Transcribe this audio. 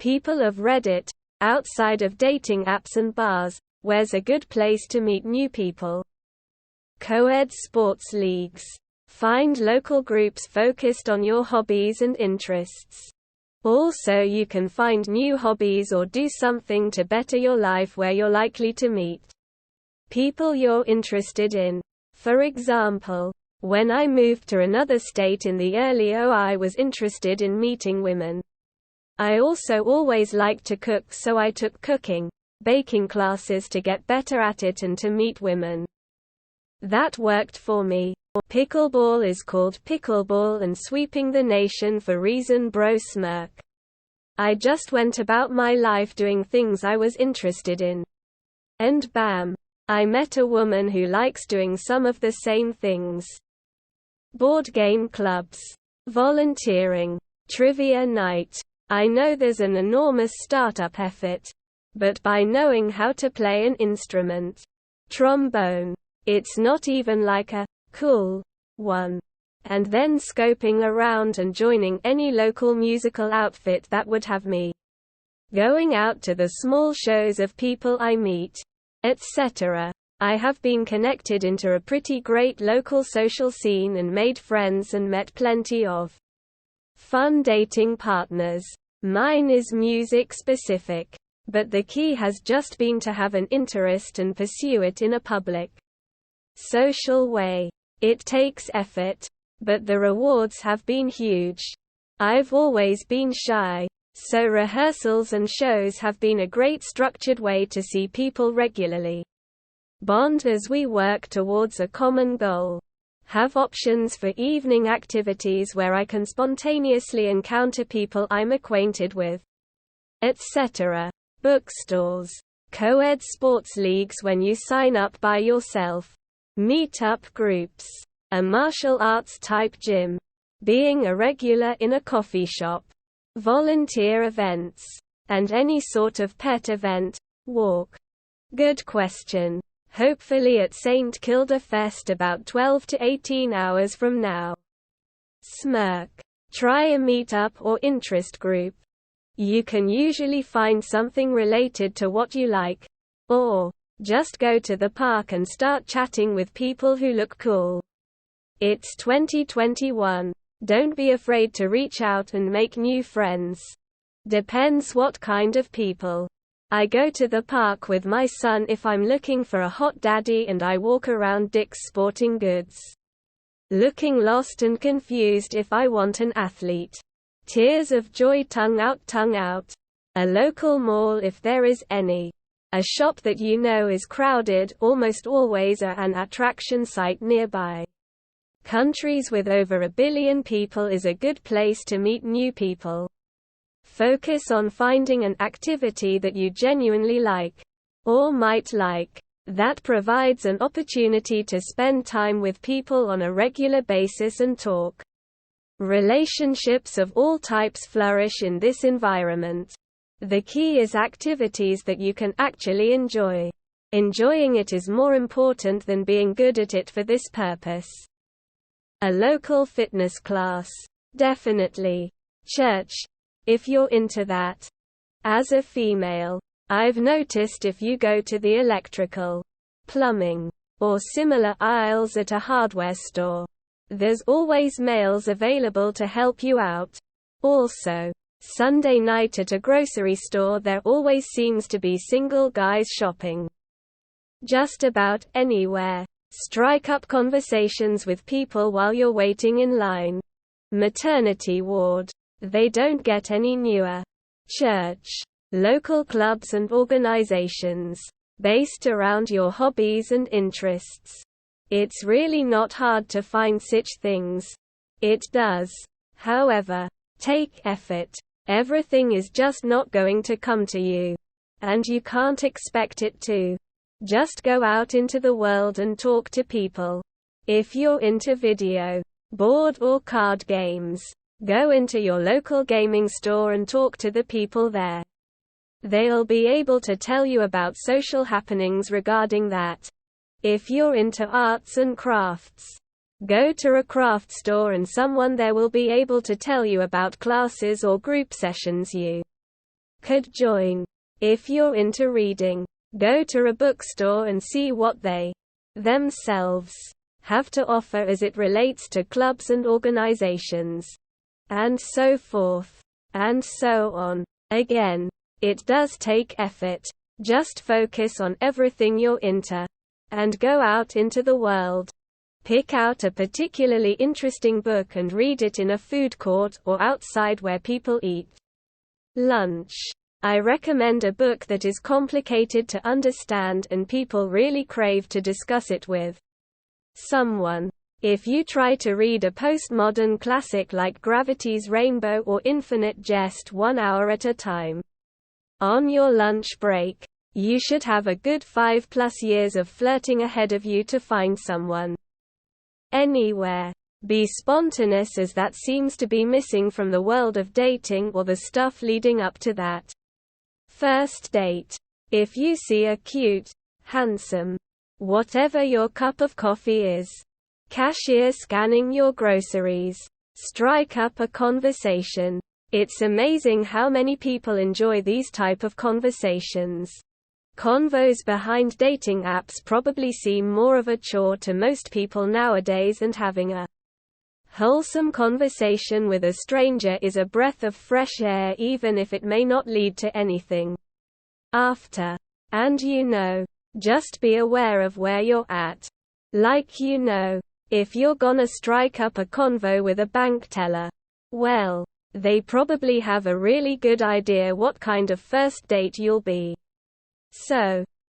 People of Reddit, outside of dating apps and bars, where's a good place to meet new people? Co-ed sports leagues. Find local groups focused on your hobbies and interests. Also, you can find new hobbies or do something to better your life where you're likely to meet people you're interested in. For example, when I moved to another state in the early I was interested in meeting women. I also always liked to cook, so I took cooking, baking classes to get better at it and to meet women. That worked for me. Pickleball is called pickleball and sweeping the nation for reason bro smirk. I just went about my life doing things I was interested in. And bam, I met a woman who likes doing some of the same things. Board game clubs. Volunteering. Trivia night. I know there's an enormous startup effort. But by knowing how to play an instrument, trombone, it's not even like a cool one. And then scoping around and joining any local musical outfit that would have me going out to the small shows of people I meet, etc. I have been connected into a pretty great local social scene and made friends and met plenty of fun dating partners. Mine is music specific, but the key has just been to have an interest and pursue it in a public, social way. It takes effort, but the rewards have been huge. I've always been shy, so rehearsals and shows have been a great structured way to see people regularly. Bond as we work towards a common goal. Have options for evening activities where I can spontaneously encounter people I'm acquainted with, etc. Bookstores. Co-ed sports leagues when you sign up by yourself. Meet-up groups. A martial arts type gym. Being a regular in a coffee shop. Volunteer events. And any sort of pet event. Walk. Good question. Hopefully at St. Kilda Fest about 12 to 18 hours from now. Smirk. Try a meetup or interest group. You can usually find something related to what you like. Or just go to the park and start chatting with people who look cool. It's 2021. Don't be afraid to reach out and make new friends. Depends what kind of people. I go to the park with my son if I'm looking for a hot daddy, and I walk around Dick's Sporting Goods, looking lost and confused if I want an athlete. Tears of joy, tongue out. A local mall if there is any. A shop that you know is crowded, almost always an attraction site nearby. Countries with over 1 billion people is a good place to meet new people. Focus on finding an activity that you genuinely like, or might like, that provides an opportunity to spend time with people on a regular basis and talk. Relationships of all types flourish in this environment. The key is activities that you can actually enjoy. Enjoying it is more important than being good at it for this purpose. A local fitness class. Definitely. Church. If you're into that. As a female, I've noticed if you go to the electrical, plumbing, or similar aisles at a hardware store, there's always males available to help you out. Also, Sunday night at a grocery store there always seems to be single guys shopping. Just about anywhere. Strike up conversations with people while you're waiting in line. Maternity ward. They don't get any newer. Church. Local clubs and organizations. Based around your hobbies and interests. It's really not hard to find such things. It does, however, take effort. Everything is just not going to come to you. And you can't expect it to. Just go out into the world and talk to people. If you're into video, board or card games, go into your local gaming store and talk to the people there. They'll be able to tell you about social happenings regarding that. If you're into arts and crafts, go to a craft store and someone there will be able to tell you about classes or group sessions you could join. If you're into reading, go to a bookstore and see what they themselves have to offer as it relates to clubs and organizations. And so forth. And so on. Again, it does take effort. Just focus on everything you're into. And go out into the world. Pick out a particularly interesting book and read it in a food court or outside where people eat lunch. I recommend a book that is complicated to understand and people really crave to discuss it with someone. If you try to read a postmodern classic like Gravity's Rainbow or Infinite Jest 1 hour at a time on your lunch break, you should have a good 5+ years of flirting ahead of you to find someone. Anywhere. Be spontaneous, as that seems to be missing from the world of dating or the stuff leading up to that first date. If you see a cute, handsome, whatever your cup of coffee is, cashier scanning your groceries, strike up a conversation. It's amazing how many people enjoy these type of conversations. Convos behind dating apps probably seem more of a chore to most people nowadays, and having a wholesome conversation with a stranger is a breath of fresh air, even if it may not lead to anything after. And just be aware of where you're at. Like if you're gonna strike up a convo with a bank teller, well, they probably have a really good idea what kind of first date you'll be. So,